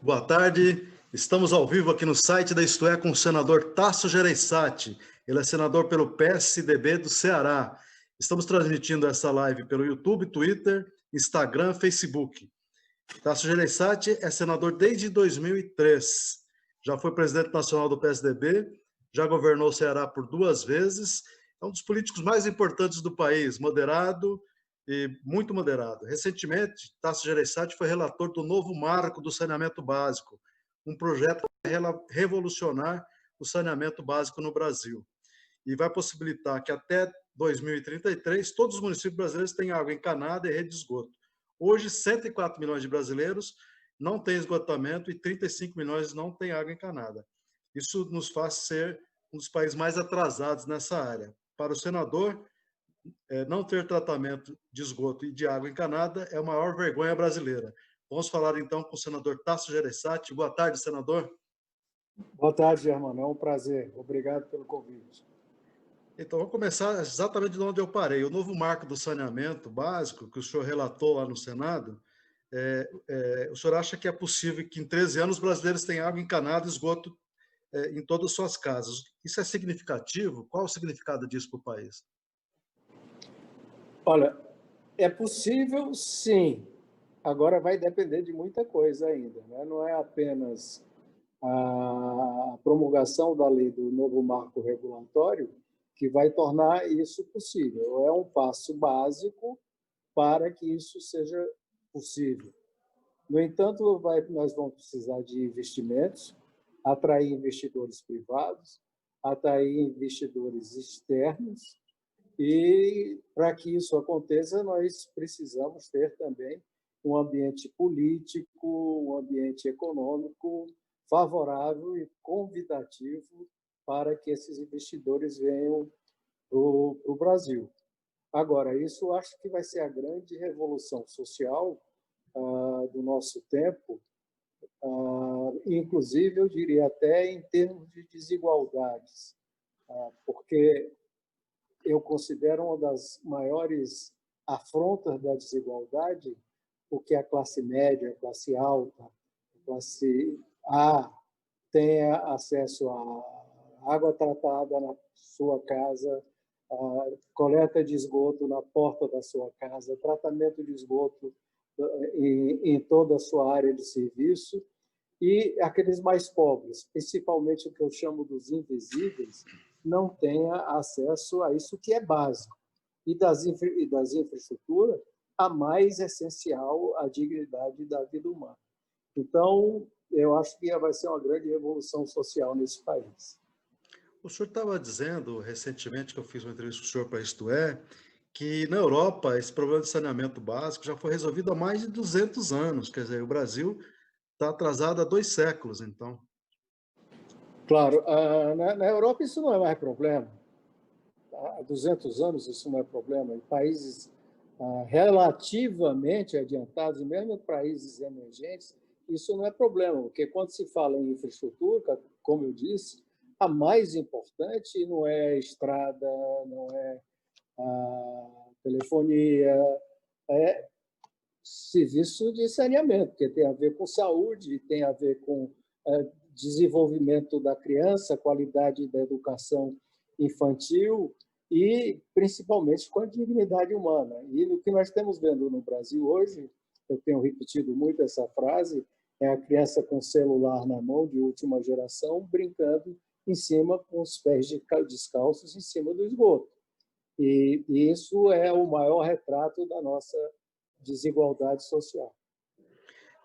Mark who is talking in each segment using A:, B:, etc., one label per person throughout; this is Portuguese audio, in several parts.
A: Boa tarde, estamos ao vivo aqui no site da Isto É com o senador Tasso Gereissati. Ele é senador pelo PSDB do Ceará. Estamos transmitindo essa live pelo YouTube, Twitter, Instagram, Facebook. Tasso Gereissati é senador desde 2003. Já foi presidente nacional do PSDB, já governou o Ceará por 2 vezes. É um dos políticos mais importantes do país, moderado e muito moderado. Recentemente, Tasso Gereissati foi relator do novo marco do saneamento básico, um projeto que vai revolucionar o saneamento básico no Brasil e vai possibilitar que até 2033 todos os municípios brasileiros tenham água encanada e rede de esgoto. Hoje, 104 milhões de brasileiros não têm esgotamento e 35 milhões não têm água encanada. Isso nos faz ser um dos países mais atrasados nessa área. Para o senador, não ter tratamento de esgoto e de água encanada é a maior vergonha brasileira. Vamos falar então com o senador Tasso Gereissati. Boa tarde, senador.
B: Boa tarde, Germano. É um prazer. Obrigado pelo convite.
A: Então, vamos começar exatamente de onde eu parei. O novo marco do saneamento básico, que o senhor relatou lá no Senado, o senhor acha que é possível que em 13 anos os brasileiros tenham água encanada e esgoto em todas as suas casas? Isso é significativo? Qual o significado disso para o país?
B: Olha, é possível, sim. Agora vai depender de muita coisa ainda, né? Não é apenas a promulgação da lei do novo marco regulatório que vai tornar isso possível. É um passo básico para que isso seja possível. No entanto, nós vamos precisar de investimentos, atrair investidores privados, atrair investidores externos, e para que isso aconteça, nós precisamos ter também um ambiente político, um ambiente econômico favorável e convidativo para que esses investidores venham para o Brasil. Agora, isso acho que vai ser a grande revolução social do nosso tempo, inclusive, eu diria até em termos de desigualdades, porque eu considero uma das maiores afrontas da desigualdade, porque a classe média, a classe alta, a classe A tenha acesso à água tratada na sua casa, a coleta de esgoto na porta da sua casa, tratamento de esgoto em toda a sua área de serviço, e aqueles mais pobres, principalmente o que eu chamo dos invisíveis, não tenha acesso a isso que é básico. E das infraestruturas, a mais essencial, a dignidade da vida humana. Então, eu acho que vai ser uma grande revolução social nesse país.
A: O senhor estava dizendo recentemente, que eu fiz uma entrevista com o senhor para Isto É, que na Europa esse problema de saneamento básico já foi resolvido há mais de 200 anos. Quer dizer, o Brasil está atrasado há 2 séculos, então.
B: Claro, na Europa isso não é mais problema. Há 200 anos isso não é problema. Em países relativamente adiantados, e mesmo em países emergentes, isso não é problema, porque quando se fala em infraestrutura, como eu disse, a mais importante não é a estrada, não é a telefonia, é serviço de saneamento, que tem a ver com saúde, tem a ver com desenvolvimento da criança, qualidade da educação infantil e, principalmente, com a dignidade humana. E o que nós estamos vendo no Brasil hoje, eu tenho repetido muito essa frase, é a criança com celular na mão, de última geração, brincando em cima, com os pés descalços em cima do esgoto. E isso é o maior retrato da nossa desigualdade social.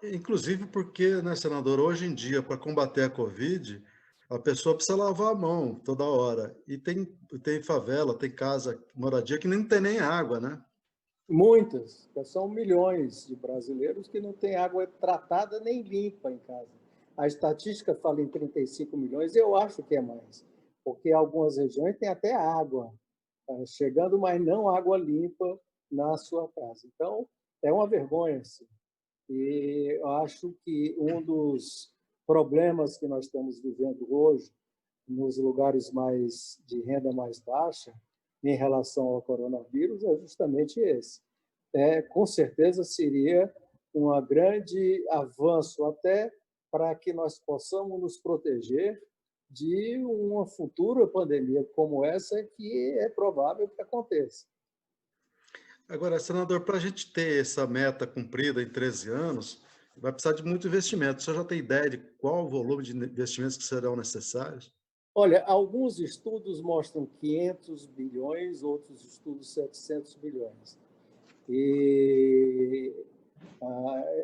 A: Inclusive porque, né, senador, hoje em dia, para combater a Covid, a pessoa precisa lavar a mão toda hora. E tem favela, tem casa, moradia, que nem tem nem água, né?
B: Muitas, são milhões de brasileiros que não têm água tratada nem limpa em casa. A estatística fala em 35 milhões, eu acho que é mais, porque algumas regiões têm até água chegando, mas não água limpa na sua casa. Então, é uma vergonha, sim. E eu acho que um dos problemas que nós estamos vivendo hoje, nos lugares mais de renda mais baixa, em relação ao coronavírus, é justamente esse. Com certeza seria um grande avanço até para que nós possamos nos proteger de uma futura pandemia como essa, que é provável que aconteça.
A: Agora, senador, para a gente ter essa meta cumprida em 13 anos, vai precisar de muito investimento. O senhor já tem ideia de qual o volume de investimentos que serão necessários?
B: Olha, alguns estudos mostram 500 bilhões, outros estudos 700 bilhões. E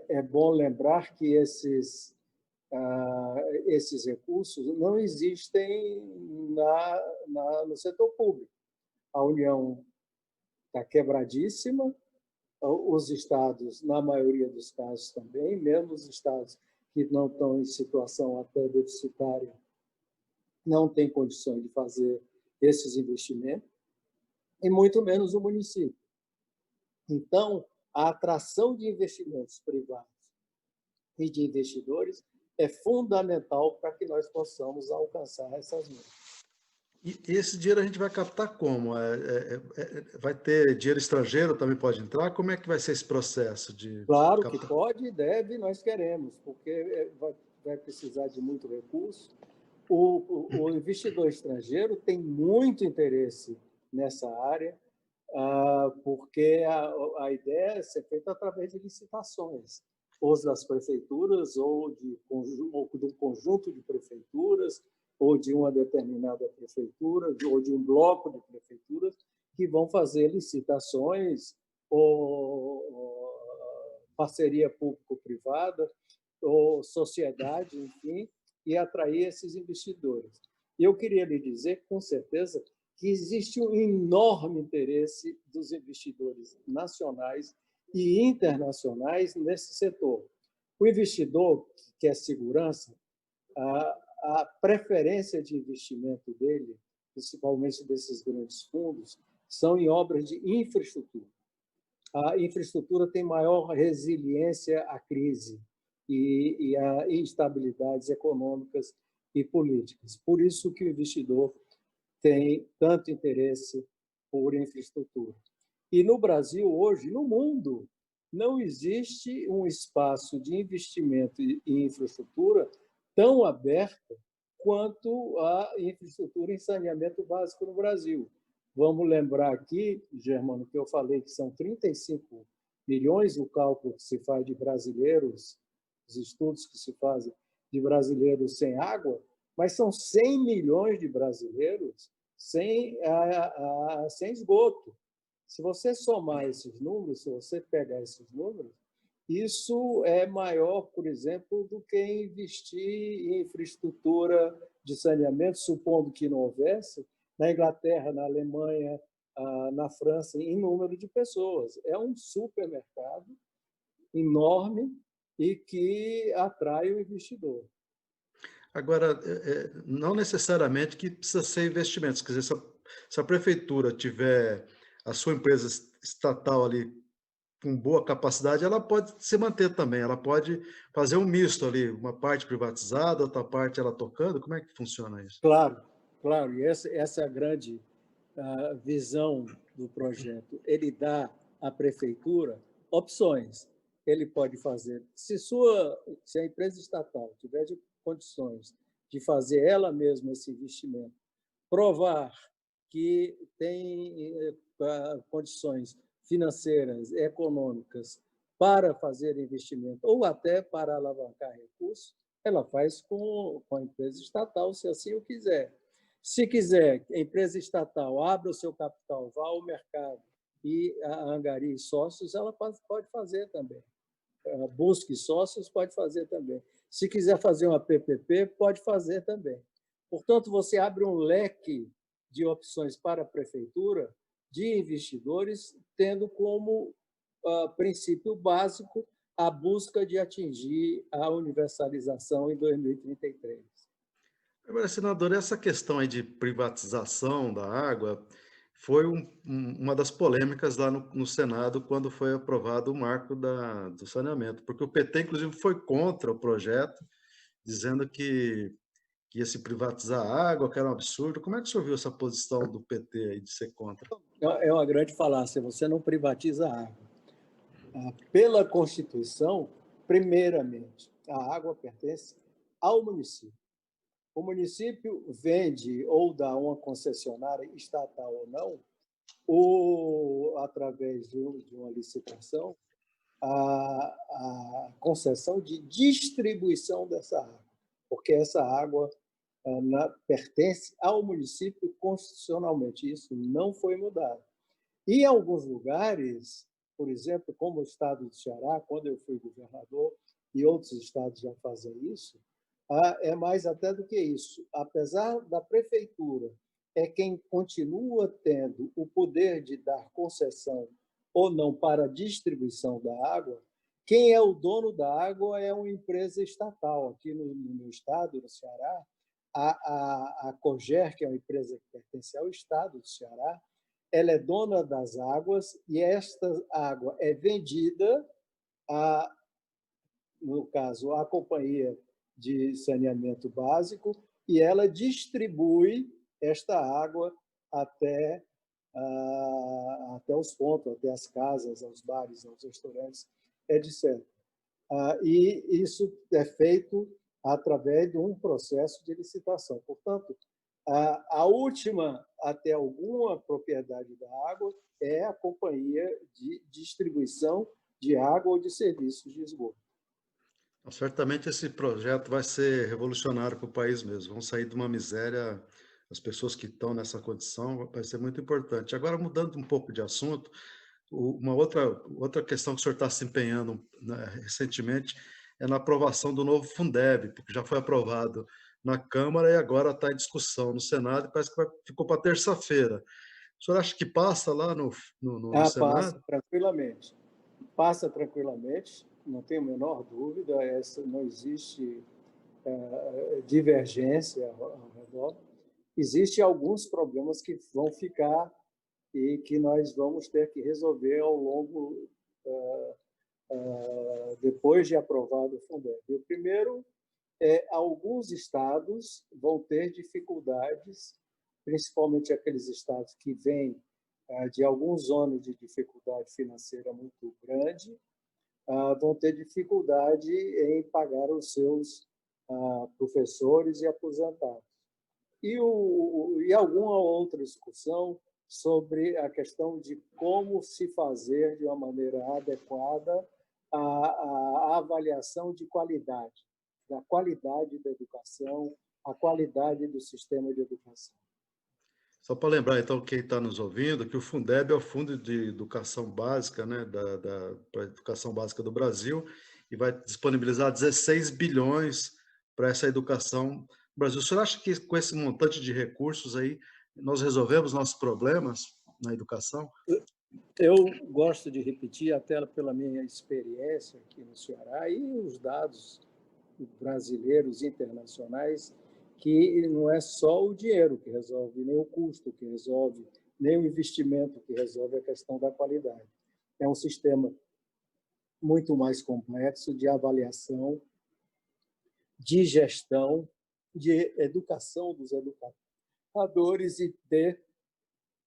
B: é bom lembrar que esses recursos não existem no setor público. A União está quebradíssima, os estados, na maioria dos casos também, mesmo os estados que não estão em situação até deficitária, não têm condições de fazer esses investimentos, e muito menos o município. Então, a atração de investimentos privados e de investidores é fundamental para que nós possamos alcançar essas metas.
A: E esse dinheiro a gente vai captar como? Vai ter dinheiro estrangeiro, também pode entrar? Como é que vai ser esse processo de
B: Claro que
A: captar?
B: pode e deve, nós queremos, porque vai precisar de muito recurso. O investidor estrangeiro tem muito interesse nessa área, porque a ideia é ser feita através de licitações, ou das prefeituras, ou de um conjunto de prefeituras, ou de uma determinada prefeitura, ou de um bloco de prefeituras, que vão fazer licitações ou parceria público-privada, ou sociedade, enfim, e atrair esses investidores. E eu queria lhe dizer, com certeza, que existe um enorme interesse dos investidores nacionais e internacionais nesse setor. O investidor que quer segurança, a preferência de investimento dele, principalmente desses grandes fundos, são em obras de infraestrutura. A infraestrutura tem maior resiliência à crise e a instabilidades econômicas e políticas. Por isso que o investidor tem tanto interesse por infraestrutura. E no Brasil, hoje, no mundo, não existe um espaço de investimento em infraestrutura tão aberto quanto a infraestrutura em saneamento básico no Brasil. Vamos lembrar aqui, Germano, que eu falei que são 35 milhões o cálculo que se faz de brasileiros, os estudos que se fazem de brasileiros sem água, mas são 100 milhões de brasileiros sem esgoto. Se você somar esses números, se você pegar esses números, isso é maior, por exemplo, do que investir em infraestrutura de saneamento, supondo que não houvesse, na Inglaterra, na Alemanha, na França, em número de pessoas. É um supermercado enorme e que atrai o investidor.
A: Agora, não necessariamente que precisa ser investimentos. Quer dizer, se a prefeitura tiver a sua empresa estatal ali com boa capacidade, ela pode se manter também, ela pode fazer um misto ali, uma parte privatizada, outra parte ela tocando. Como é que funciona isso?
B: Claro, claro. E essa é a grande visão do projeto. Ele dá à prefeitura opções. Ele pode fazer, se a empresa estatal tiver de condições de fazer ela mesma esse investimento, provar que tem condições financeiras, econômicas para fazer investimento ou até para alavancar recursos, ela faz com a empresa estatal, se assim o quiser. Se quiser, a empresa estatal abra o seu capital, vá ao mercado e angarie sócios, ela pode fazer também. Busque sócios, pode fazer também. Se quiser fazer uma PPP, pode fazer também. Portanto, você abre um leque de opções para a prefeitura de investidores, tendo como princípio básico a busca de atingir a universalização em 2033.
A: Agora, senador, essa questão aí de privatização da água foi uma das polêmicas lá no Senado quando foi aprovado o marco do saneamento, porque o PT, inclusive, foi contra o projeto, dizendo que ia se privatizar a água, que era um absurdo. Como é que o senhor viu essa posição do PT aí de ser contra?
B: É uma grande falácia, você não privatiza a água. Pela Constituição, primeiramente, A água pertence ao município. O município vende ou dá uma concessionária estatal ou não, ou através de uma licitação, a concessão de distribuição dessa água, porque essa água pertence ao município constitucionalmente. Isso não foi mudado. E em alguns lugares, por exemplo, como o estado do Ceará, quando eu fui governador, e outros estados já fazem isso, é mais até do que isso. Apesar da prefeitura é quem continua tendo o poder de dar concessão ou não para a distribuição da água, quem é o dono da água é uma empresa estatal. Aqui no estado, no Ceará, a Coger, que é uma empresa que pertence ao estado do Ceará, ela é dona das águas e esta água é vendida, no caso, à Companhia de Saneamento Básico, e ela distribui esta água até os pontos, até as casas, aos bares, aos restaurantes, etc. E isso é feito através de um processo de licitação. Portanto, a última a ter alguma propriedade da água é a Companhia de Distribuição de Água ou de Serviços de Esgoto.
A: Certamente esse projeto vai ser revolucionário para o país mesmo. Vão sair de uma miséria, as pessoas que estão nessa condição, vai ser muito importante. Agora, mudando um pouco de assunto, uma outra questão que o senhor está se empenhando, né, recentemente é na aprovação do novo Fundeb, porque já foi aprovado na Câmara e agora está em discussão no Senado e parece que ficou para terça-feira. O senhor acha que passa lá no
B: Passa
A: Senado?
B: tranquilamente. Passa tranquilamente, não tenho a menor dúvida, não existe divergência ao redor. Existem alguns problemas que vão ficar e que nós vamos ter que resolver ao longo, depois de aprovado o Fundeb. O primeiro alguns estados vão ter dificuldades, principalmente aqueles estados que vêm de alguns anos de dificuldade financeira muito grande, vão ter dificuldade em pagar os seus professores e aposentados. E alguma outra discussão sobre a questão de como se fazer de uma maneira adequada a avaliação de qualidade, da qualidade da educação, a qualidade do sistema de educação.
A: Só para lembrar, então, quem está nos ouvindo, que o Fundeb é o Fundo de Educação Básica, né, para a Educação Básica do Brasil, e vai disponibilizar 16 bilhões para essa educação no Brasil. O senhor acha que com esse montante de recursos aí, nós resolvemos nossos problemas na educação?
B: Eu gosto de repetir, até pela minha experiência aqui no Ceará e os dados brasileiros e internacionais, que não é só o dinheiro que resolve, nem o custo que resolve, nem o investimento que resolve a questão da qualidade. É um sistema muito mais complexo de avaliação, de gestão, de educação dos educadores e ter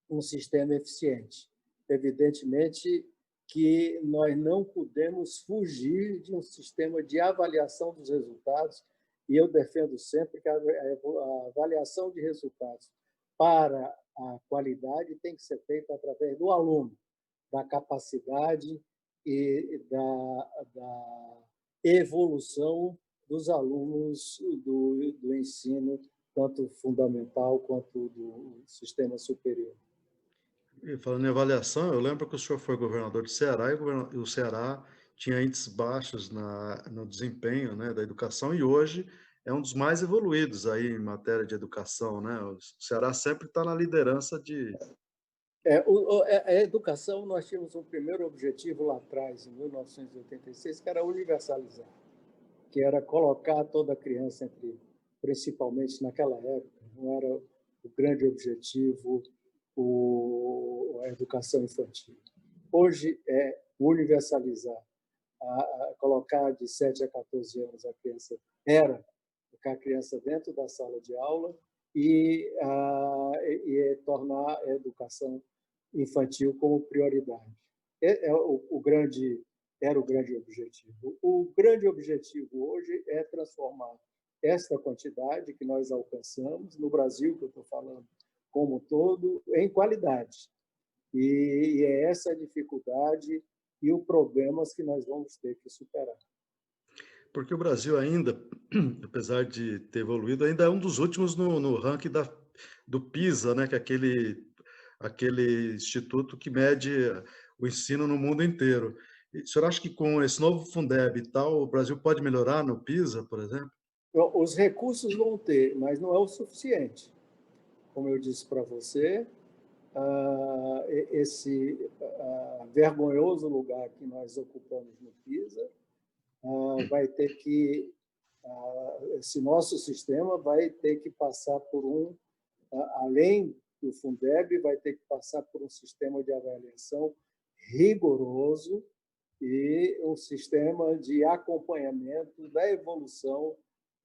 B: um sistema eficiente. Evidentemente que nós não podemos fugir de um sistema de avaliação dos resultados, e eu defendo sempre que a avaliação de resultados para a qualidade tem que ser feita através do aluno, da capacidade e da evolução dos alunos do ensino, tanto fundamental quanto do sistema superior.
A: E falando em avaliação, eu lembro que o senhor foi governador do Ceará e o Ceará tinha índices baixos no desempenho, né, da educação, e hoje é um dos mais evoluídos aí em matéria de educação, né? O Ceará sempre está na liderança de...
B: A educação, nós tínhamos um primeiro objetivo lá atrás, em 1986, que era universalizar, que era colocar toda criança principalmente naquela época, não era o grande objetivo a educação infantil. Hoje é universalizar, colocar de 7 a 14 anos colocar a criança dentro da sala de aula e tornar a educação infantil como prioridade. É o grande era o grande objetivo. O grande objetivo hoje é transformar esta quantidade que nós alcançamos, no Brasil, que eu estou falando como um todo, em qualidade. E é essa a dificuldade e os problemas que nós vamos ter que superar.
A: Porque o Brasil ainda, apesar de ter evoluído, ainda é um dos últimos no ranking do PISA, né, que é aquele instituto que mede o ensino no mundo inteiro. E o senhor acha que com esse novo Fundeb e tal, o Brasil pode melhorar no PISA, por exemplo?
B: Os recursos vão ter, mas não é o suficiente. Como eu disse para você, esse vergonhoso lugar que nós ocupamos no PISA vai ter que, esse nosso sistema vai ter que passar por além do Fundeb, vai ter que passar por um sistema de avaliação rigoroso e um sistema de acompanhamento da evolução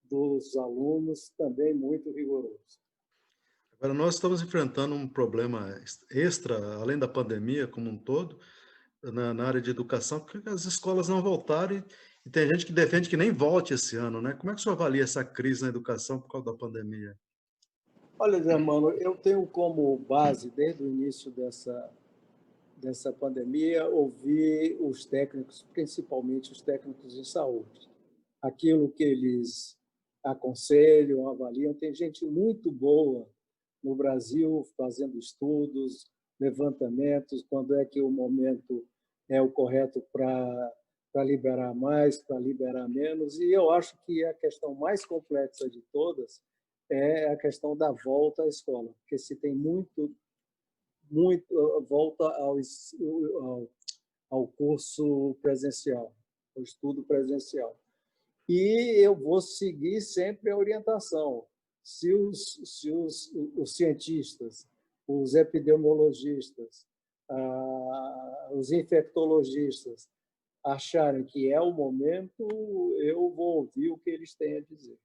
B: dos alunos também muito rigoroso.
A: Agora, nós estamos enfrentando um problema extra, além da pandemia como um todo, na área de educação, porque as escolas não voltaram e tem gente que defende que nem volte esse ano, né? Como é que o senhor avalia essa crise na educação por causa da pandemia?
B: Olha, Zé Mano, eu tenho como base, desde o início dessa pandemia, ouvir os técnicos, principalmente os técnicos de saúde. Aquilo que eles aconselham, avaliam. Tem gente muito boa no Brasil fazendo estudos, levantamentos, quando é que o momento é o correto para liberar mais, para liberar menos. E eu acho que a questão mais complexa de todas é a questão da volta à escola, porque se tem muito volta ao curso presencial, ao estudo presencial. E eu vou seguir sempre a orientação. Se os cientistas, os epidemiologistas, os infectologistas acharem que é o momento, eu vou ouvir o que eles têm a dizer.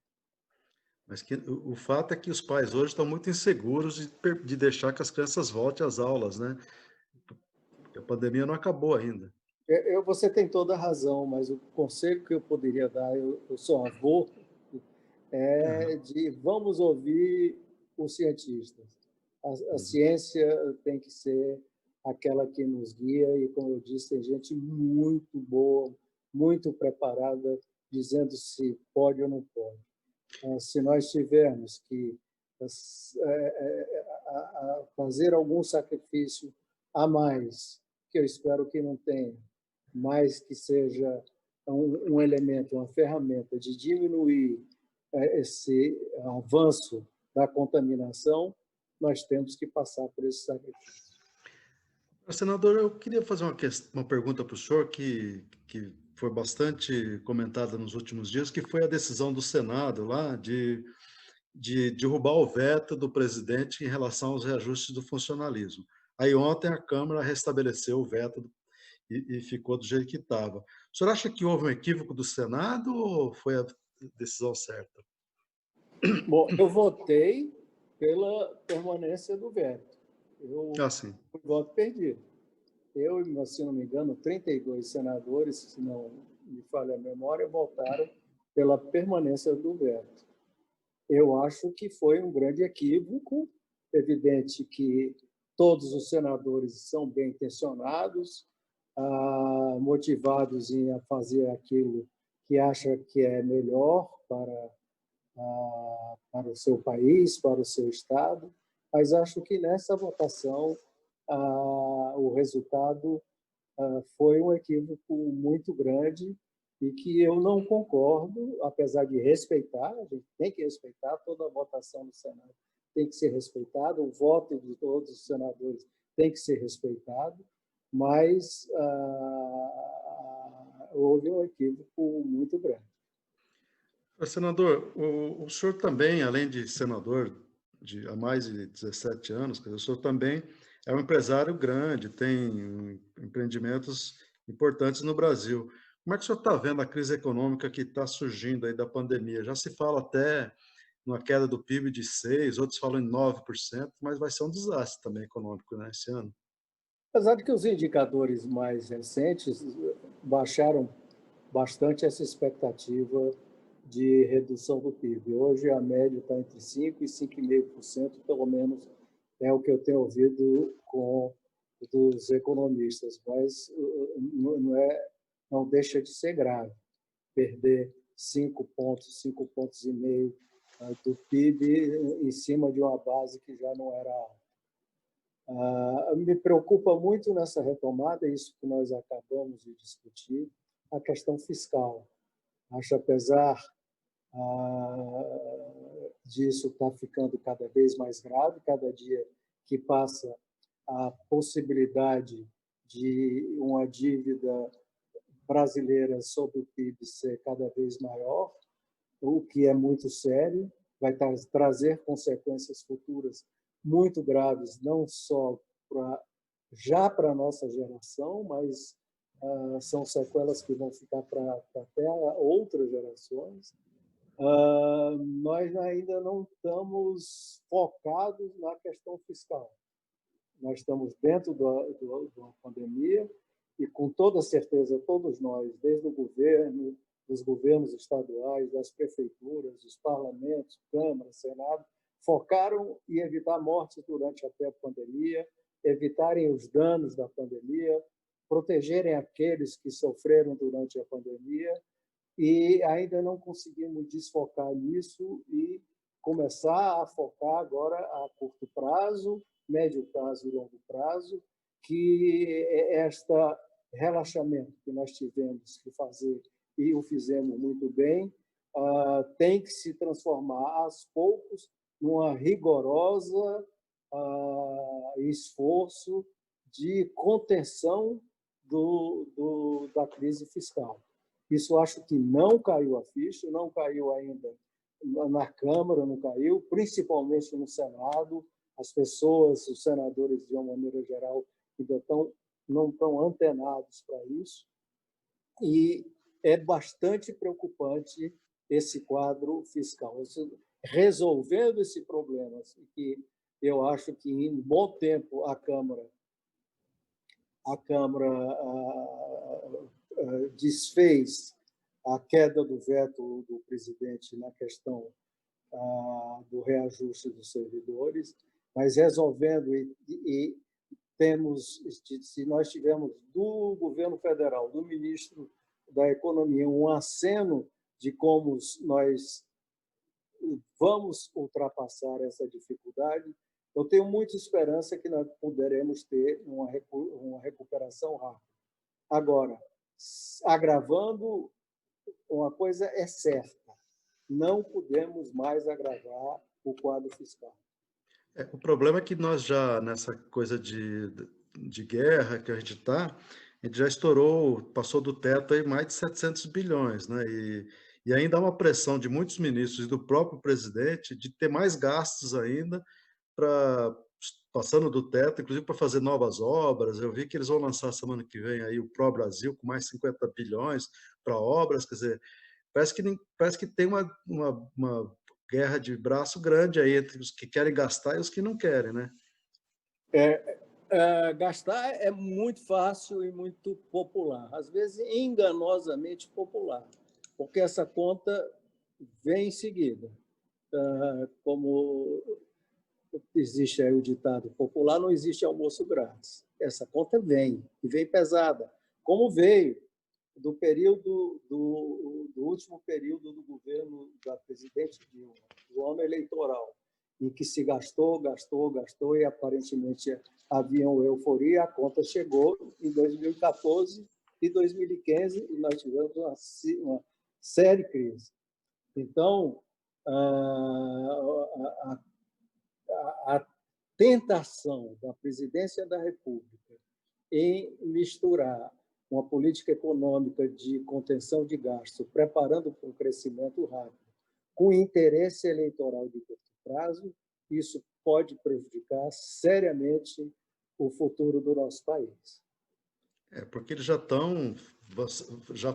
A: Mas o fato é que os pais hoje estão muito inseguros de deixar que as crianças voltem às aulas, né? Porque a pandemia não acabou ainda.
B: Você tem toda a razão, mas o conselho que eu poderia dar, eu sou avô, é de vamos ouvir os cientistas. A ciência tem que ser aquela que nos guia e, como eu disse, tem gente muito boa, muito preparada, dizendo se pode ou não pode. Se nós tivermos que fazer algum sacrifício a mais, que eu espero que não tenha, mas que seja um elemento, uma ferramenta de diminuir esse avanço da contaminação, nós temos que passar por esse sacrifício.
A: Senador, eu queria fazer uma pergunta para o senhor que foi bastante comentada nos últimos dias, que foi a decisão do Senado lá de derrubar o veto do presidente em relação aos reajustes do funcionalismo. Aí ontem a Câmara restabeleceu o veto e ficou do jeito que estava. O senhor acha que houve um equívoco do Senado ou foi a decisão certa?
B: Bom, eu votei pela permanência do veto. Eu
A: Sim.
B: fui voto perdido. Eu, se não me engano, 32 senadores, se não me falha a memória, votaram pela permanência do veto. Eu acho que foi um grande equívoco. Evidente que todos os senadores são bem intencionados, motivados em fazer aquilo que acha que é melhor para o seu país, para o seu estado, mas acho que nessa votação o resultado foi um equívoco muito grande e que eu não concordo, apesar de respeitar, a gente tem que respeitar toda a votação do Senado, tem que ser respeitado, o voto de todos os senadores tem que ser respeitado, mas houve um equívoco muito grande.
A: Senador, o senhor também, além de senador há mais de 17 anos, o senhor também é um empresário grande, tem empreendimentos importantes no Brasil. Como é que o senhor está vendo a crise econômica que está surgindo aí da pandemia? Já se fala até numa queda do PIB de 6%, outros falam em 9%, mas vai ser um desastre também econômico, né, esse ano.
B: Apesar de que os indicadores mais recentes baixaram bastante essa expectativa de redução do PIB. Hoje a média está entre 5% e 5,5%, pelo menos é o que eu tenho ouvido dos economistas, mas não deixa de ser grave perder 5 pontos, 5,5 pontos do PIB em cima de uma base que já não era alta. Me preocupa muito nessa retomada, isso que nós acabamos de discutir, a questão fiscal. Acho, apesar disso estar ficando cada vez mais grave, cada dia que passa, a possibilidade de uma dívida brasileira sobre o PIB ser cada vez maior, o que é muito sério, vai trazer consequências futuras muito graves, não só já para a nossa geração, mas são sequelas que vão ficar para até outras gerações. Nós ainda não estamos focados na questão fiscal. Nós estamos dentro da pandemia e, com toda certeza, todos nós, desde o governo, dos governos estaduais, das prefeituras, dos parlamentos, Câmara, Senado, focaram em evitar mortes durante até a pandemia, evitarem os danos da pandemia, protegerem aqueles que sofreram durante a pandemia, e ainda não conseguimos desfocar nisso e começar a focar agora a curto prazo, médio prazo e longo prazo, que este relaxamento que nós tivemos que fazer e o fizemos muito bem, tem que se transformar aos poucos numa rigorosa esforço de contenção da crise fiscal. Isso acho que não caiu a ficha, não caiu ainda na Câmara, não caiu, principalmente no Senado. As pessoas, os senadores, de uma maneira geral, ainda não estão antenados para isso. E é bastante preocupante esse quadro fiscal. Resolvendo esse problema, que eu acho que, em bom tempo, a Câmara desfez a queda do veto do presidente na questão do reajuste dos servidores, mas resolvendo e se nós tivermos do governo federal, do ministro da Economia, um aceno de como nós vamos ultrapassar essa dificuldade, eu tenho muita esperança que nós poderemos ter uma recuperação rápida. Agora, agravando, uma coisa é certa, não podemos mais agravar o quadro fiscal.
A: O problema é que nós já, nessa coisa de guerra que a gente já estourou, passou do teto aí mais de 700 bilhões, né? E ainda há uma pressão de muitos ministros e do próprio presidente de ter mais gastos ainda, passando do teto, inclusive para fazer novas obras. Eu vi que eles vão lançar semana que vem aí o Pro Brasil com mais 50 bilhões para obras, quer dizer, parece que tem uma guerra de braço grande aí entre os que querem gastar e os que não querem, né?
B: Gastar é muito fácil e muito popular, às vezes enganosamente popular, porque essa conta vem em seguida. Como existe aí o ditado popular, não existe almoço grátis. Essa conta vem, e vem pesada, como veio do último período do governo da presidente Dilma, do ano eleitoral, em que se gastou, e aparentemente havia uma euforia. A conta chegou em 2014 e 2015, e nós tivemos uma séria crise. Então, a tentação da presidência da República em misturar uma política econômica de contenção de gasto, preparando para um crescimento rápido, com interesse eleitoral de curto prazo, isso pode prejudicar seriamente o futuro do nosso país.
A: Porque eles já estão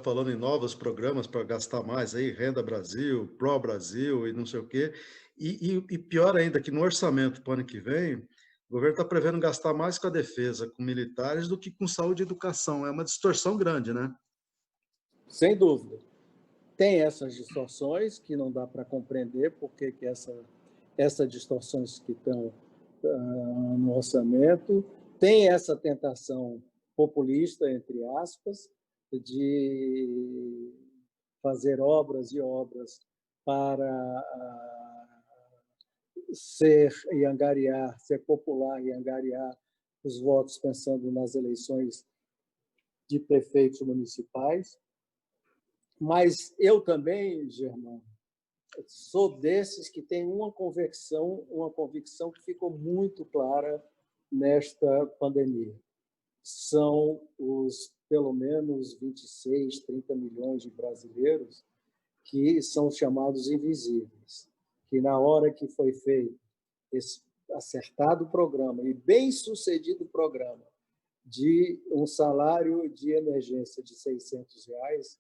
A: falando em novos programas para gastar mais aí, Renda Brasil, Pro Brasil e não sei o quê. E pior ainda, que no orçamento para o ano que vem O governo está prevendo gastar mais com a defesa, com militares, do que com saúde e educação. É uma distorção grande, né?
B: Sem dúvida. Tem essas distorções que não dá para compreender porque que essas distorções que estão no orçamento. Tem essa tentação populista, entre aspas, de fazer obras e obras para ser popular e angariar os votos pensando nas eleições de prefeitos municipais. Mas eu também, Germano, sou desses que tem uma convicção que ficou muito clara nesta pandemia. São os pelo menos 26, 30 milhões de brasileiros que são chamados invisíveis, que na hora que foi feito esse acertado programa e bem-sucedido programa de um salário de emergência de R$600,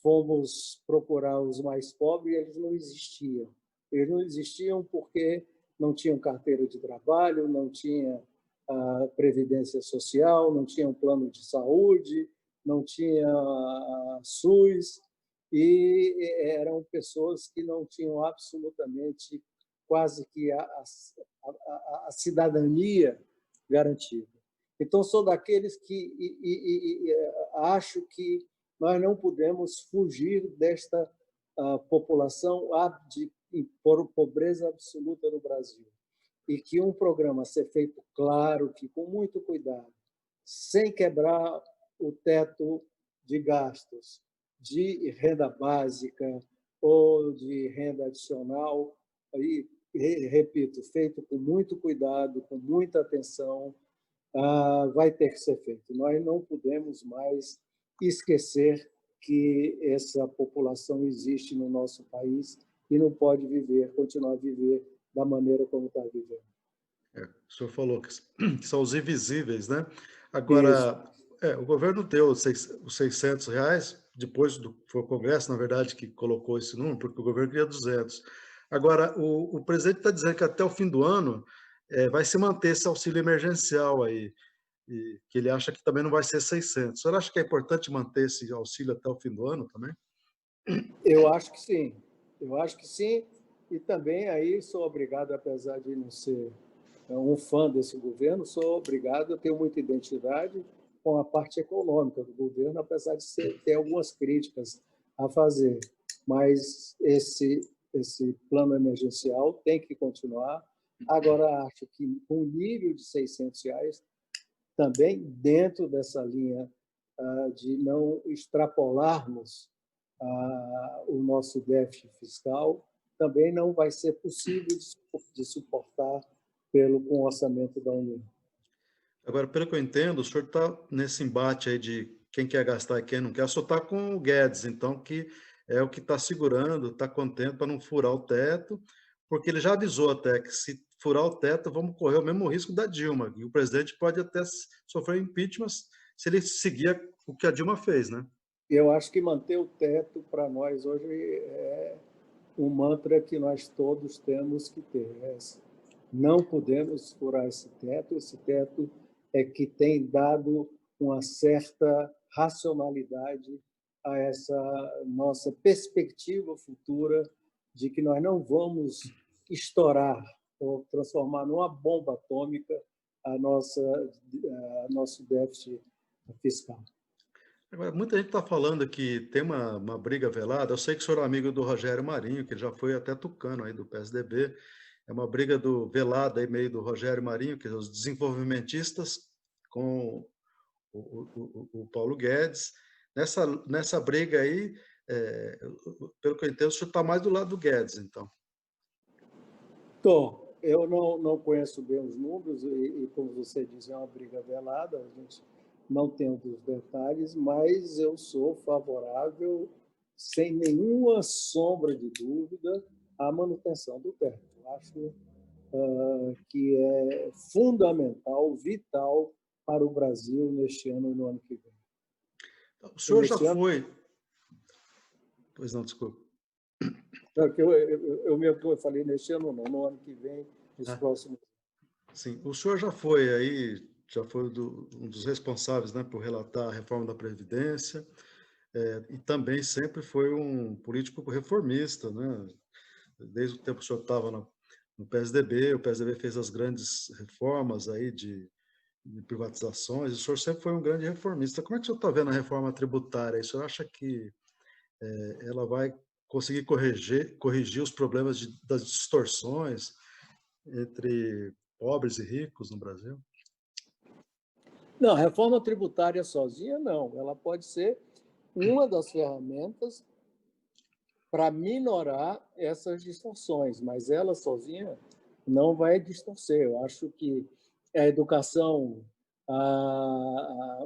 B: fomos procurar os mais pobres e eles não existiam. Eles não existiam porque não tinham carteira de trabalho, não tinha previdência social, não tinham plano de saúde, não tinha SUS, e eram pessoas que não tinham absolutamente quase que a cidadania garantida. Então, sou daqueles que acho que nós não podemos fugir desta população de pobreza absoluta no Brasil. E que um programa ser feito claro, que com muito cuidado, sem quebrar o teto de gastos, de renda básica ou de renda adicional, e, repito, feito com muito cuidado, com muita atenção, vai ter que ser feito. Nós não podemos mais esquecer que essa população existe no nosso país e não pode continuar a viver da maneira como está vivendo.
A: O senhor falou que são os invisíveis, né? Agora, o governo deu os R$600, depois foi o Congresso, na verdade, que colocou esse número, porque o governo queria 200. Agora, o presidente está dizendo que até o fim do ano vai se manter esse auxílio emergencial aí, e que ele acha que também não vai ser 600. O senhor acha que é importante manter esse auxílio até o fim do ano também?
B: Eu acho que sim. Eu acho que sim. E também aí sou obrigado, apesar de não ser um fã desse governo, sou obrigado a ter muita identidade com a parte econômica do governo, apesar de ter algumas críticas a fazer. Mas esse plano emergencial tem que continuar. Agora, acho que com um nível de R$600, também dentro dessa linha de não extrapolarmos o nosso déficit fiscal, também não vai ser possível de suportar com o orçamento da União.
A: Agora, pelo que eu entendo, o senhor está nesse embate aí de quem quer gastar e quem não quer. O senhor está com o Guedes, então, que é o que está segurando, está contente para não furar o teto, porque ele já avisou até que se furar o teto, vamos correr o mesmo risco da Dilma, e o presidente pode até sofrer impeachment se ele seguir o que a Dilma fez, né?
B: Eu acho que manter o teto, para nós, hoje, é um mantra que nós todos temos que ter. Não podemos furar esse teto. Esse teto é que tem dado uma certa racionalidade a essa nossa perspectiva futura de que nós não vamos estourar ou transformar numa bomba atômica nosso déficit fiscal.
A: Agora, muita gente está falando que tem uma briga velada. Eu sei que o senhor é amigo do Rogério Marinho, que já foi até tucano aí do PSDB. É uma briga velada aí meio do Rogério Marinho, que é os desenvolvimentistas, com o Paulo Guedes. Nessa briga aí, pelo que eu entendo, o senhor está mais do lado do Guedes, então.
B: Eu não conheço bem os números e, como você diz, é uma briga velada, a gente não tem os detalhes, mas eu sou favorável, sem nenhuma sombra de dúvida, à manutenção do teto. Eu acho que é fundamental, vital para o Brasil neste ano e no ano que vem.
A: O senhor já foi... Pois não, desculpa.
B: Eu falei neste ano não, no ano que vem, nos próximos.
A: Sim, o senhor já foi aí, já foi um dos responsáveis, né, por relatar a reforma da Previdência, e também sempre foi um político reformista, né? Desde o tempo que o senhor estava no PSDB, o PSDB fez as grandes reformas aí de privatizações, e o senhor sempre foi um grande reformista. Como é que o senhor está vendo a reforma tributária? O senhor acha que ela vai conseguir corrigir os problemas das distorções entre pobres e ricos no Brasil?
B: Não, reforma tributária sozinha, não. Ela pode ser uma das ferramentas para minorar essas distorções, mas ela sozinha não vai distorcer. Eu acho que a educação,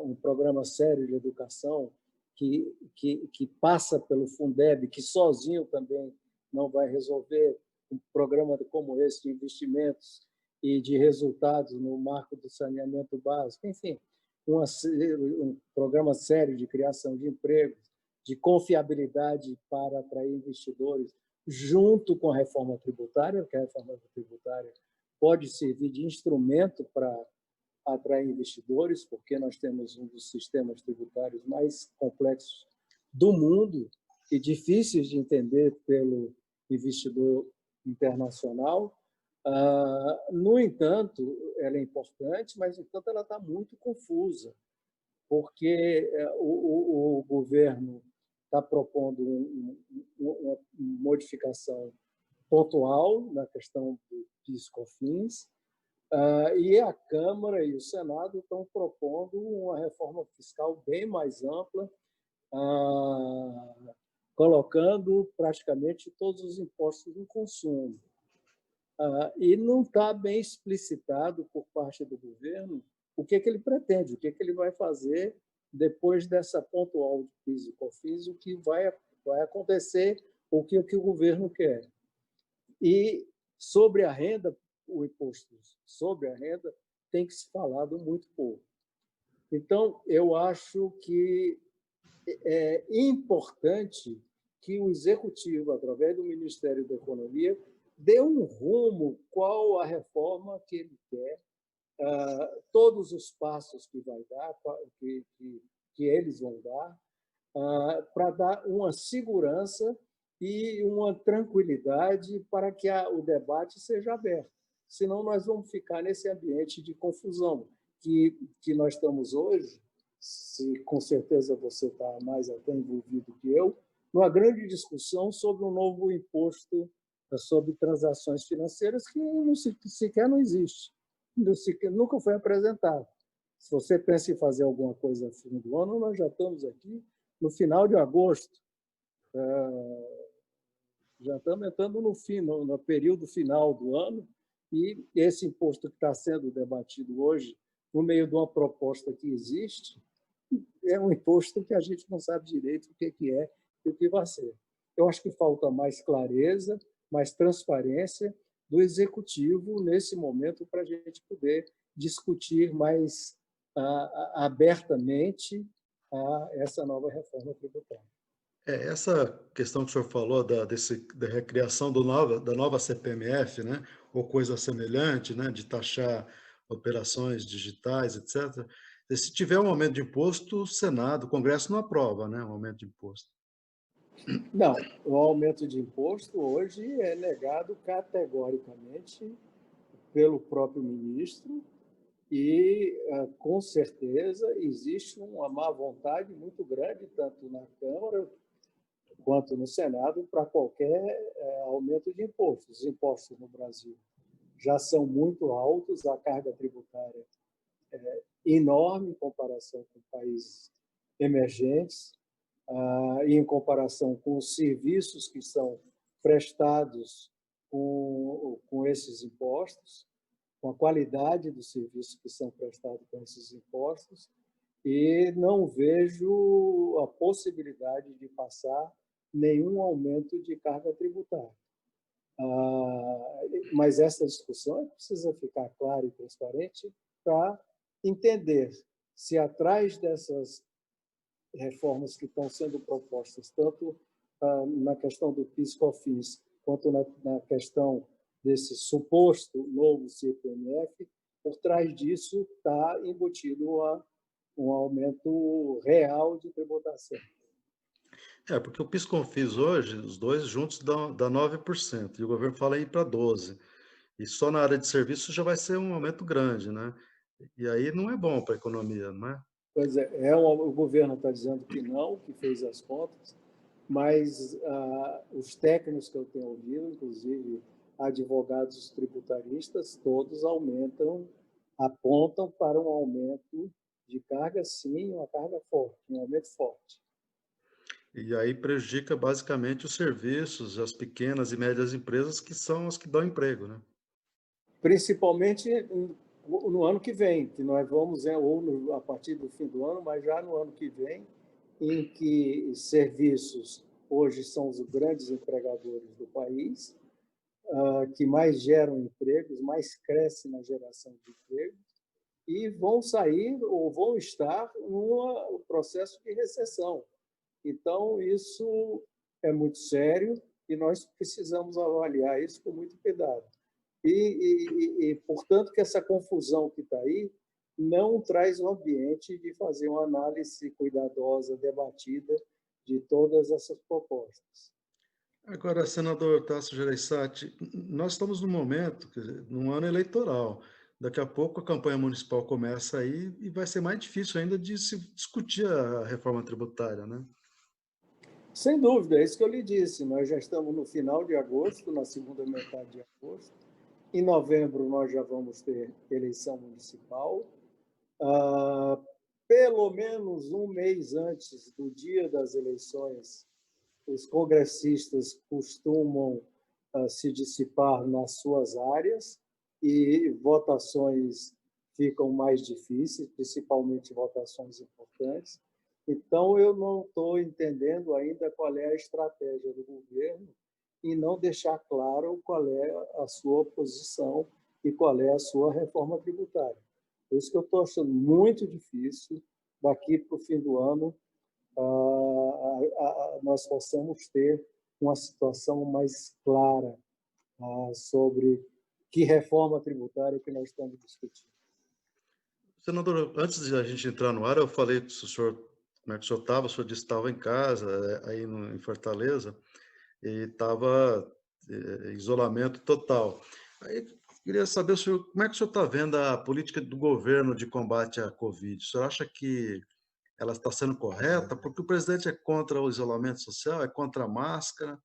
B: um programa sério de educação que passa pelo Fundeb, que sozinho também não vai resolver, um programa como esse de investimentos e de resultados no marco do saneamento básico, enfim, um programa sério de criação de empregos, de confiabilidade para atrair investidores, junto com a reforma tributária, porque a reforma tributária pode servir de instrumento para atrair investidores, porque nós temos um dos sistemas tributários mais complexos do mundo e difíceis de entender pelo investidor internacional. No entanto, ela é importante, mas, no entanto, ela está muito confusa, porque o governo está propondo uma modificação pontual na questão do PIS/COFINS, e a Câmara e o Senado estão propondo uma reforma fiscal bem mais ampla, colocando praticamente todos os impostos no consumo. E não está bem explicitado por parte do governo o que ele pretende, o que ele vai fazer depois dessa pontual de PIS e COFINS, o que vai acontecer, o que o governo quer. E sobre a renda, o imposto sobre a renda tem que se falado muito pouco. Então, eu acho que é importante que o Executivo, através do Ministério da Economia, dê um rumo, qual a reforma que ele quer, todos os passos que vai dar, que eles vão dar, para dar uma segurança e uma tranquilidade para que o debate seja aberto. Senão, nós vamos ficar nesse ambiente de confusão que nós estamos hoje, se com certeza você está mais até envolvido que eu, numa grande discussão sobre um novo imposto sobre transações financeiras que sequer não existe, nunca foi apresentado. Se você pensa em fazer alguma coisa no fim do ano, nós já estamos aqui no final de agosto, já estamos entrando no período final do ano, e esse imposto que está sendo debatido hoje, no meio de uma proposta que existe, é um imposto que a gente não sabe direito o que é e o que vai ser. Eu acho que falta mais clareza, mais transparência do Executivo nesse momento para a gente poder discutir mais abertamente essa nova reforma tributária.
A: Essa questão que o senhor falou da recriação da nova CPMF, né, ou coisa semelhante, né, de taxar operações digitais, etc. Se tiver um aumento de imposto, o Senado, o Congresso não aprova, né, um aumento de imposto.
B: Não, o aumento de imposto hoje é negado categoricamente pelo próprio ministro e, com certeza, existe uma má vontade muito grande, tanto na Câmara quanto no Senado, para qualquer aumento de impostos. Os impostos no Brasil já são muito altos, a carga tributária é enorme em comparação com países emergentes, e em comparação com os serviços que são prestados com esses impostos, com a qualidade dos serviços que são prestados com esses impostos, e não vejo a possibilidade de passar nenhum aumento de carga tributária. Mas essa discussão precisa ficar clara e transparente para entender se atrás dessas reformas que estão sendo propostas, tanto na questão do PIS/COFINS, quanto na questão desse suposto novo CPMF, por trás disso está embutido um aumento real de tributação.
A: Porque o PIS/COFINS hoje, os dois juntos dá 9%, e o governo fala em ir para 12%. E só na área de serviços já vai ser um aumento grande, né? E aí não é bom para a economia, não é?
B: Pois é, o governo está dizendo que não, que fez as contas, mas os técnicos que eu tenho ouvido, inclusive advogados tributaristas, todos apontam para um aumento de carga, sim, uma carga forte, um aumento forte.
A: E aí prejudica basicamente os serviços, as pequenas e médias empresas, que são as que dão emprego, né?
B: Principalmente no ano que vem, que nós vamos, ou a partir do fim do ano, mas já no ano que vem, em que serviços hoje são os grandes empregadores do país, que mais geram empregos, mais crescem na geração de empregos, e vão sair ou vão estar num processo de recessão. Então, isso é muito sério e nós precisamos avaliar isso com muito cuidado. Portanto, que essa confusão que está aí não traz um ambiente de fazer uma análise cuidadosa, debatida de todas essas propostas.
A: Agora, senador Tasso Gereissati, nós estamos num momento, quer dizer, num ano eleitoral. Daqui a pouco a campanha municipal começa aí e vai ser mais difícil ainda de se discutir a reforma tributária, né?
B: Sem dúvida, é isso que eu lhe disse. Nós já estamos no final de agosto, na segunda metade de agosto. Em novembro, nós já vamos ter eleição municipal. Pelo menos um mês antes do dia das eleições, os congressistas costumam se dissipar nas suas áreas e votações ficam mais difíceis, principalmente votações importantes. Então, eu não estou entendendo ainda qual é a estratégia do governo e não deixar claro qual é a sua posição e qual é a sua reforma tributária. Por isso que eu estou achando muito difícil, daqui para o fim do ano, nós possamos ter uma situação mais clara sobre que reforma tributária que nós estamos discutindo.
A: Senador, antes de a gente entrar no ar, eu falei para o senhor como é que o senhor estava, o senhor disse que estava em casa, aí em Fortaleza, e estava em isolamento total. Aí queria saber como é que o senhor está vendo a política do governo de combate à Covid? O senhor acha que ela está sendo correta? Porque o presidente é contra o isolamento social, é contra a máscara.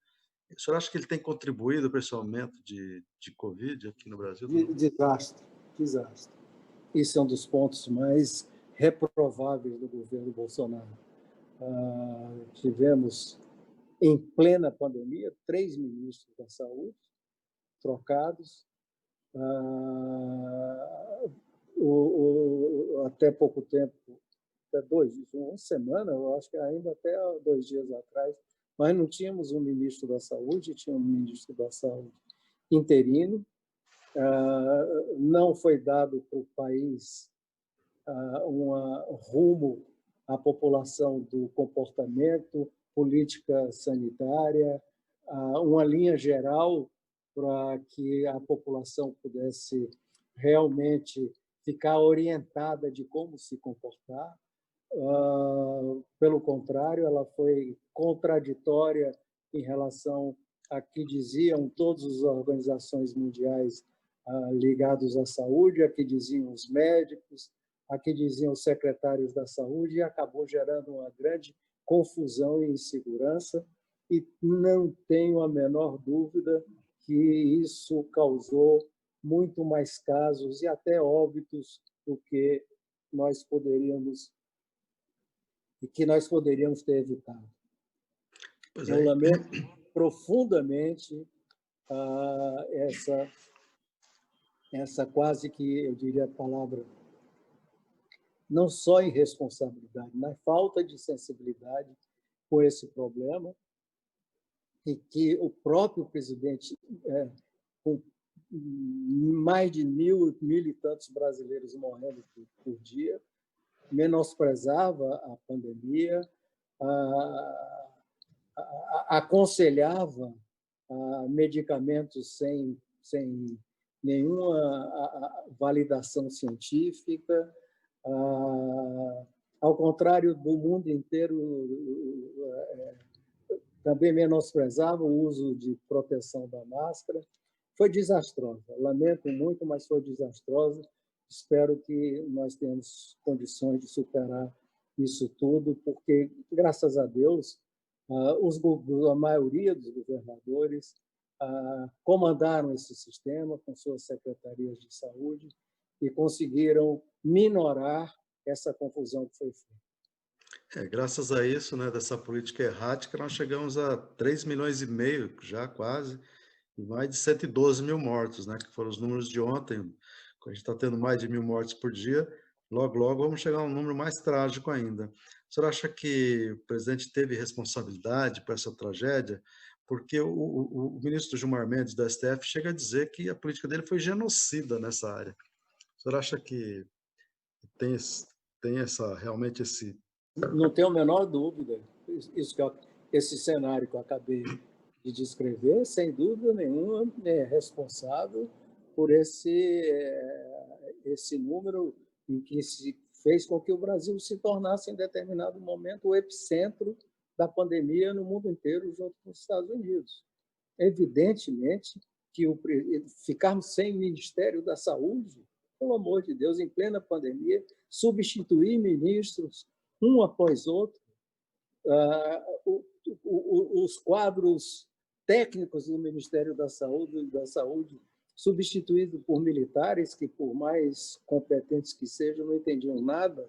A: O senhor acha que ele tem contribuído para esse aumento de Covid aqui no Brasil?
B: Desastre, desastre. Esse é um dos pontos mais reprováveis do governo Bolsonaro. Tivemos, em plena pandemia, 3 ministros da saúde trocados. Até pouco tempo, até uma semana, eu acho que ainda até 2 dias atrás, nós não tínhamos um ministro da saúde, tinha um ministro da saúde interino. Não foi dado para o país um rumo à população do comportamento, política sanitária, uma linha geral para que a população pudesse realmente ficar orientada de como se comportar. Pelo contrário, ela foi contraditória em relação a que diziam todas as organizações mundiais ligadas à saúde, a que diziam os médicos, a que diziam os secretários da saúde, e acabou gerando uma grande confusão e insegurança, e não tenho a menor dúvida que isso causou muito mais casos e até óbitos do que nós poderíamos ter evitado. Eu lamento profundamente essa quase que, eu diria a palavra, não só irresponsabilidade, mas falta de sensibilidade com esse problema, e que o próprio presidente, com mais de 1.000 e tantos brasileiros morrendo por dia, menosprezava a pandemia, aconselhava medicamentos sem nenhuma validação científica. Ao contrário do mundo inteiro, também menosprezava o uso de proteção da máscara. Foi desastrosa. Lamento muito, mas foi desastrosa. Espero que nós tenhamos condições de superar isso tudo, porque, graças a Deus, a maioria dos governadores comandaram esse sistema com suas secretarias de saúde e conseguiram minorar essa confusão que foi feita.
A: Graças a isso, né, dessa política errática, nós chegamos a 3,5 milhões, já quase, e mais de 112 mil mortos, né, que foram os números de ontem. A gente está tendo mais de 1.000 mortes por dia, logo, logo vamos chegar a um número mais trágico ainda. O senhor acha que o presidente teve responsabilidade por essa tragédia? Porque o ministro Gilmar Mendes, do STF, chega a dizer que a política dele foi genocida nessa área. O senhor acha que tem realmente esse...
B: Não tenho a menor dúvida. Esse cenário que eu acabei de descrever, sem dúvida nenhuma, é responsável por esse número em que se fez com que o Brasil se tornasse, em determinado momento, o epicentro da pandemia no mundo inteiro, junto com os Estados Unidos. Evidentemente que ficarmos sem Ministério da Saúde, pelo amor de Deus, em plena pandemia, substituir ministros um após outro, os quadros técnicos do Ministério da Saúde substituídos por militares que, por mais competentes que sejam, não entendiam nada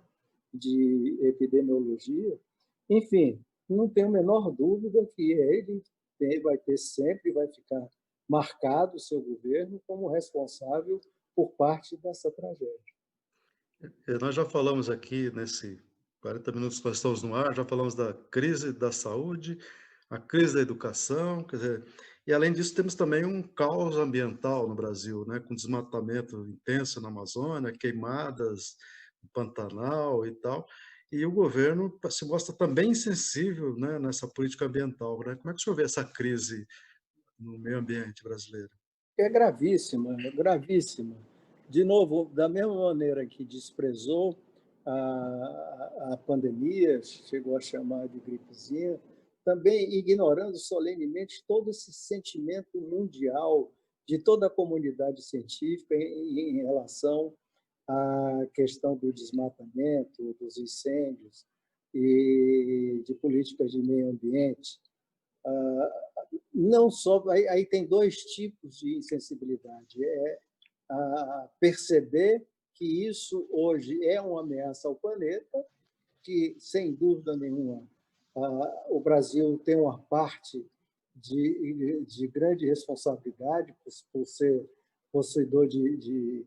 B: de epidemiologia. Enfim, não tenho a menor dúvida que ele vai ter sempre, vai ficar marcado o seu governo como responsável por parte dessa tragédia.
A: Nós já falamos aqui, nesse 40 minutos que nós estamos no ar, já falamos da crise da saúde, a crise da educação, quer dizer, e além disso temos também um caos ambiental no Brasil, né, com desmatamento intenso na Amazônia, queimadas no Pantanal e tal, e o governo se mostra também insensível, né, nessa política ambiental, né? Como é que o senhor vê essa crise no meio ambiente brasileiro?
B: É gravíssima, é gravíssima. De novo, da mesma maneira que desprezou a pandemia, chegou a chamar de gripezinha, também ignorando solenemente todo esse sentimento mundial de toda a comunidade científica em relação à questão do desmatamento, dos incêndios e de políticas de meio ambiente. Não só aí tem dois tipos de insensibilidade: perceber que isso hoje é uma ameaça ao planeta, que sem dúvida nenhuma o Brasil tem uma parte de grande responsabilidade por ser possuidor de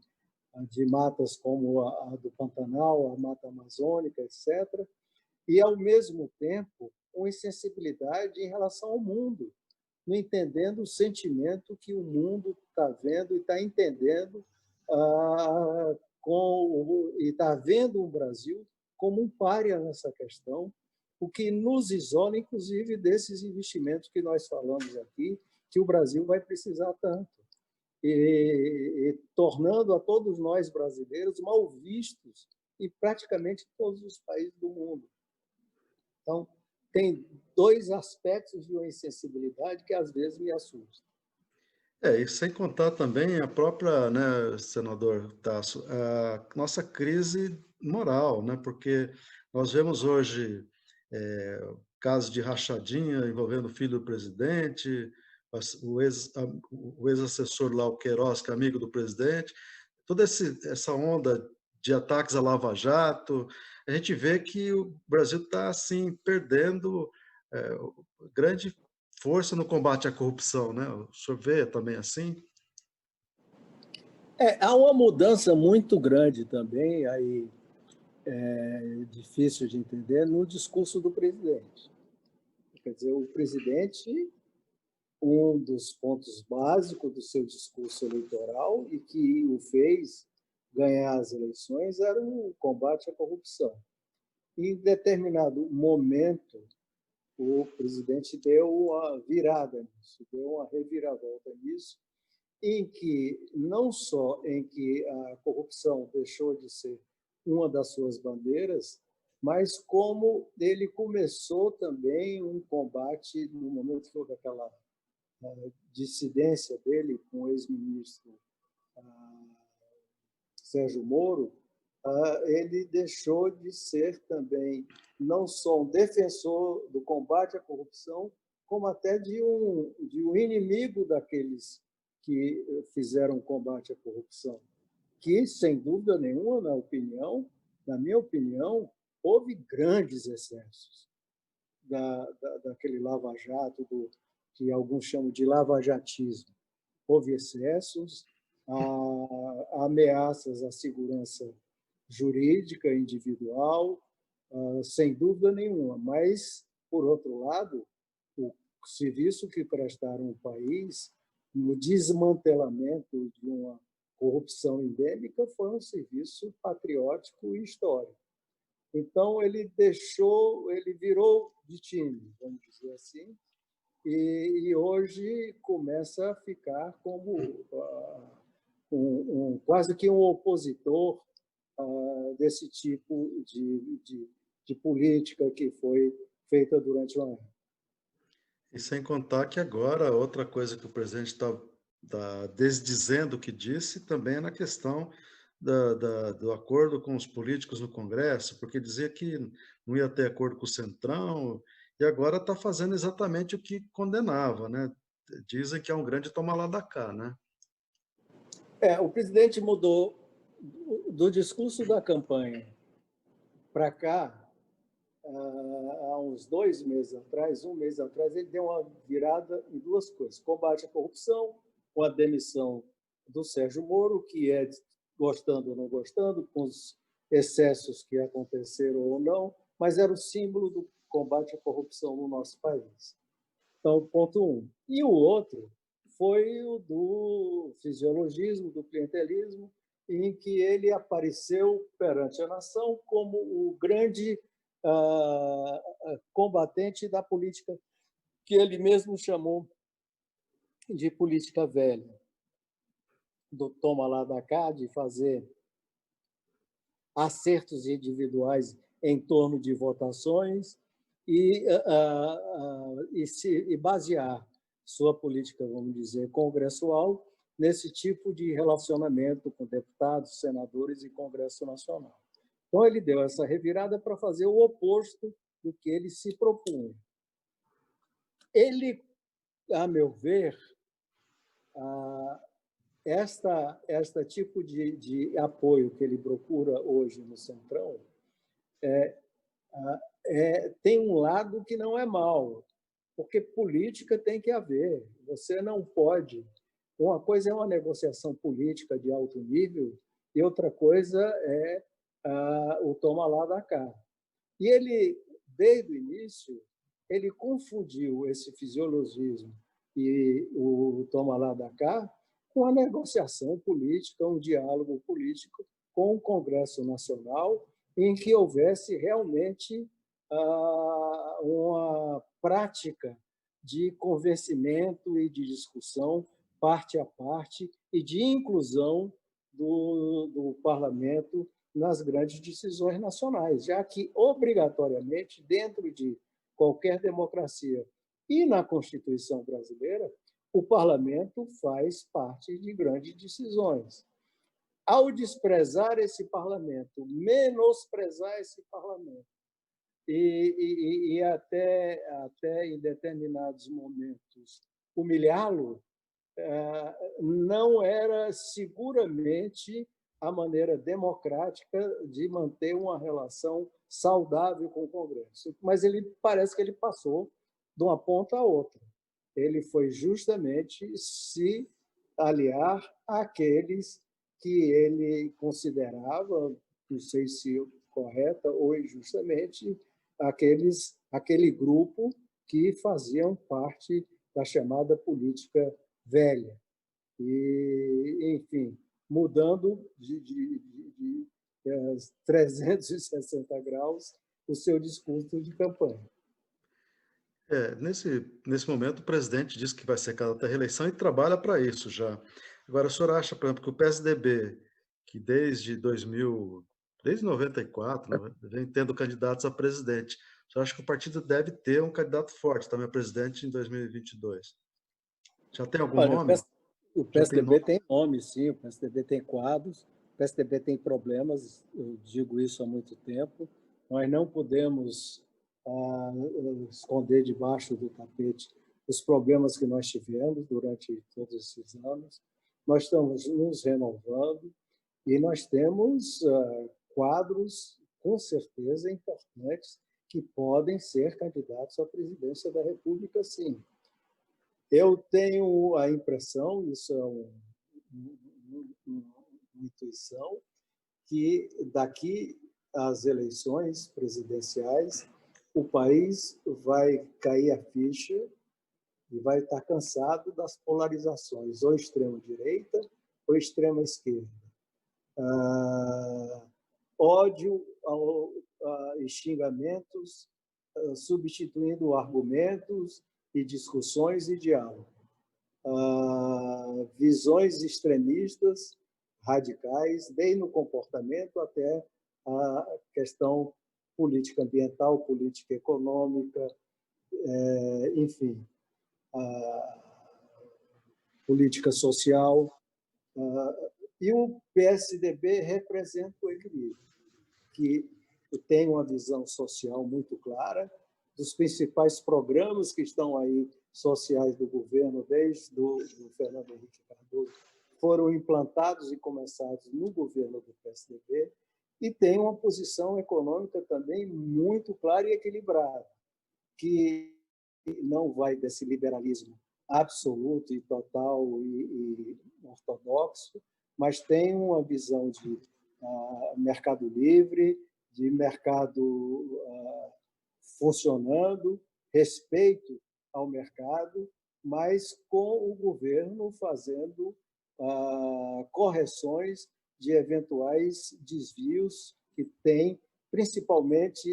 B: matas como a do Pantanal, a Mata Amazônica, etc., e ao mesmo tempo uma insensibilidade em relação ao mundo, não entendendo o sentimento que o mundo está vendo e está entendendo, e está vendo o Brasil como um pária nessa questão, o que nos isola, inclusive, desses investimentos que nós falamos aqui, que o Brasil vai precisar tanto, e tornando a todos nós brasileiros mal vistos em praticamente todos os países do mundo. Então, tem dois aspectos de uma insensibilidade que às vezes me assustam.
A: E sem contar também a própria, né, senador Tasso, a nossa crise moral, né, porque nós vemos hoje casos de rachadinha envolvendo o filho do presidente, o ex-assessor lá, o Queiroz, que é amigo do presidente, toda essa onda de ataques à Lava Jato, a gente vê que o Brasil está, assim, perdendo grande força no combate à corrupção, né? O senhor vê também assim?
B: Há uma mudança muito grande também, aí difícil de entender, no discurso do presidente. Quer dizer, o presidente, um dos pontos básicos do seu discurso eleitoral e que o fez ganhar as eleições era o combate à corrupção. Em determinado momento, o presidente deu uma virada nisso, deu uma reviravolta nisso em que não só em que a corrupção deixou de ser uma das suas bandeiras, mas como ele começou também um combate no momento que houve aquela dissidência dele com o ex-ministro Sérgio Moro, ele deixou de ser também não só um defensor do combate à corrupção, como até de um inimigo daqueles que fizeram combate à corrupção, que, sem dúvida nenhuma, na minha opinião, houve grandes excessos daquele lava-jato, que alguns chamam de lava-jatismo. Houve excessos, ameaças à segurança jurídica individual, sem dúvida nenhuma. Mas, por outro lado, o serviço que prestaram ao país no desmantelamento de uma corrupção endêmica foi um serviço patriótico e histórico. Então, ele virou de time, vamos dizer assim, e hoje começa a ficar como quase que um opositor desse tipo de política que foi feita durante o ano.
A: E sem contar que agora, outra coisa que o presidente está desdizendo o que disse, também é na questão do acordo com os políticos no Congresso, porque dizia que não ia ter acordo com o Centrão, e agora está fazendo exatamente o que condenava, né? Dizem que é um grande toma lá da cá, né?
B: O presidente mudou do discurso da campanha para cá, há uns 2 meses atrás, um mês atrás, ele deu uma virada em duas coisas: combate à corrupção, com a demissão do Sérgio Moro, que é gostando ou não gostando, com os excessos que aconteceram ou não, mas era o símbolo do combate à corrupção no nosso país. Então, ponto 1. E o outro foi o do fisiologismo, do clientelismo, em que ele apareceu perante a nação como o grande combatente da política que ele mesmo chamou de política velha, do toma lá da cá, de fazer acertos individuais em torno de votações e basear sua política, vamos dizer, congressual nesse tipo de relacionamento com deputados, senadores e Congresso Nacional. Então, ele deu essa revirada para fazer o oposto do que ele se propunha. Ele, a meu ver, esta tipo de apoio que ele procura hoje no Centrão tem um lado que não é mau, porque política tem que haver. Você não pode... Uma coisa é uma negociação política de alto nível e outra coisa é o toma lá da cá. E ele, desde o início, ele confundiu esse fisiologismo e o toma lá da cá com a negociação política, um diálogo político com o Congresso Nacional, em que houvesse realmente uma prática de convencimento e de discussão parte a parte e de inclusão do parlamento nas grandes decisões nacionais, já que, obrigatoriamente, dentro de qualquer democracia e na Constituição brasileira, o parlamento faz parte de grandes decisões. Ao desprezar esse parlamento, menosprezar esse parlamento e até em determinados momentos humilhá-lo, não era seguramente a maneira democrática de manter uma relação saudável com o Congresso. Mas parece que ele passou de uma ponta a outra. Ele foi justamente se aliar àqueles que ele considerava, não sei se correta ou injustamente, aquele grupo que faziam parte da chamada política velha. E, enfim, mudando de 360 graus o seu discurso de campanha.
A: Nesse momento, o presidente diz que vai ser candidato à reeleição e trabalha para isso já. Agora, o senhor acha, por exemplo, que o PSDB, que desde 94, né, vem tendo candidatos a presidente, o senhor acha que o partido deve ter um candidato forte também a presidente em 2022? Já tem algum
B: Olha,
A: nome?
B: o
A: Já tem
B: PSDB
A: nome?
B: tem nome, sim, o PSDB tem quadros, o PSDB tem problemas, eu digo isso há muito tempo. Nós não podemos esconder debaixo do tapete os problemas que nós tivemos durante todos esses anos. Nós estamos nos renovando e nós temos quadros, com certeza, importantes que podem ser candidatos à presidência da República, sim. Eu tenho a impressão, isso é uma intuição, que daqui às eleições presidenciais o país vai cair a ficha e vai estar cansado das polarizações, ou extrema-direita ou extrema-esquerda. Ódio e xingamentos substituindo argumentos e discussões e diálogo. Visões extremistas, radicais, desde o comportamento até a questão política ambiental, política econômica, enfim, política social. E o PSDB representa o equilíbrio, que tem uma visão social muito clara, dos principais programas que estão aí sociais do governo, desde o Fernando Henrique Cardoso, foram implantados e começados no governo do PSDB, e tem uma posição econômica também muito clara e equilibrada, que não vai desse liberalismo absoluto e total e ortodoxo, mas tem uma visão de mercado livre, de mercado funcionando, respeito ao mercado, mas com o governo fazendo correções de eventuais desvios que tem, principalmente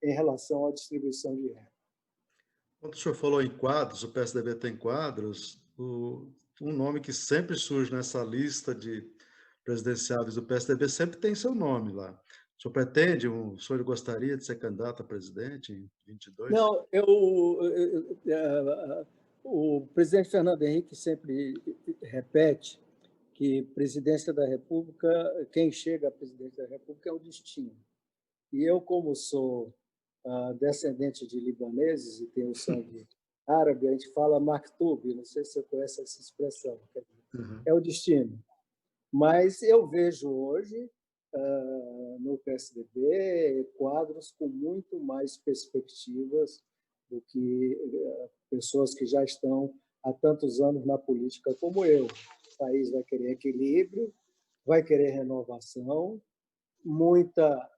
B: em relação à distribuição de renda.
A: Quando o senhor falou em quadros, o PSDB tem quadros, um nome que sempre surge nessa lista de presidenciáveis do PSDB sempre tem seu nome lá. O senhor pretende, o senhor gostaria de ser candidato a presidente em 22?
B: Não, o presidente Fernando Henrique sempre repete que presidência da República, quem chega à presidência da República é o destino. E eu, como sou descendente de libaneses e tenho sangue árabe, a gente fala maktub, não sei se você conhece essa expressão, é o destino. Mas eu vejo hoje, no PSDB, quadros com muito mais perspectivas do que pessoas que já estão há tantos anos na política como eu. O país vai querer equilíbrio, vai querer renovação, muita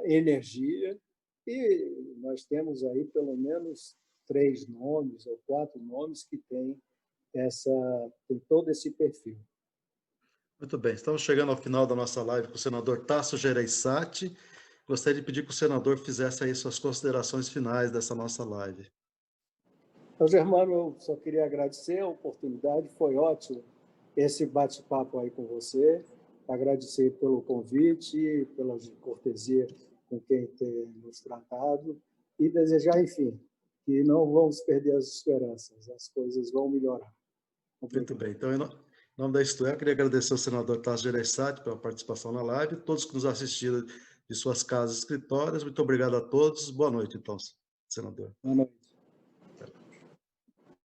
B: energia, e nós temos aí pelo menos 3 nomes ou 4 nomes que têm todo esse perfil.
A: Muito bem, estamos chegando ao final da nossa live com o senador Tasso Gereissati. Gostaria de pedir que o senador fizesse aí suas considerações finais dessa nossa live.
B: Então, Germano, eu só queria agradecer a oportunidade, foi ótimo esse bate-papo aí com você, agradecer pelo convite, pela cortesia com quem tem nos tratado e desejar, enfim, que não vamos perder as esperanças, as coisas vão melhorar.
A: Muito bem, então, em nome da Isto É, eu queria agradecer ao senador Tasso Gereissati pela participação na live, todos que nos assistiram de suas casas e escritórios. Muito obrigado a todos. Boa noite, então, senador.
B: Boa noite.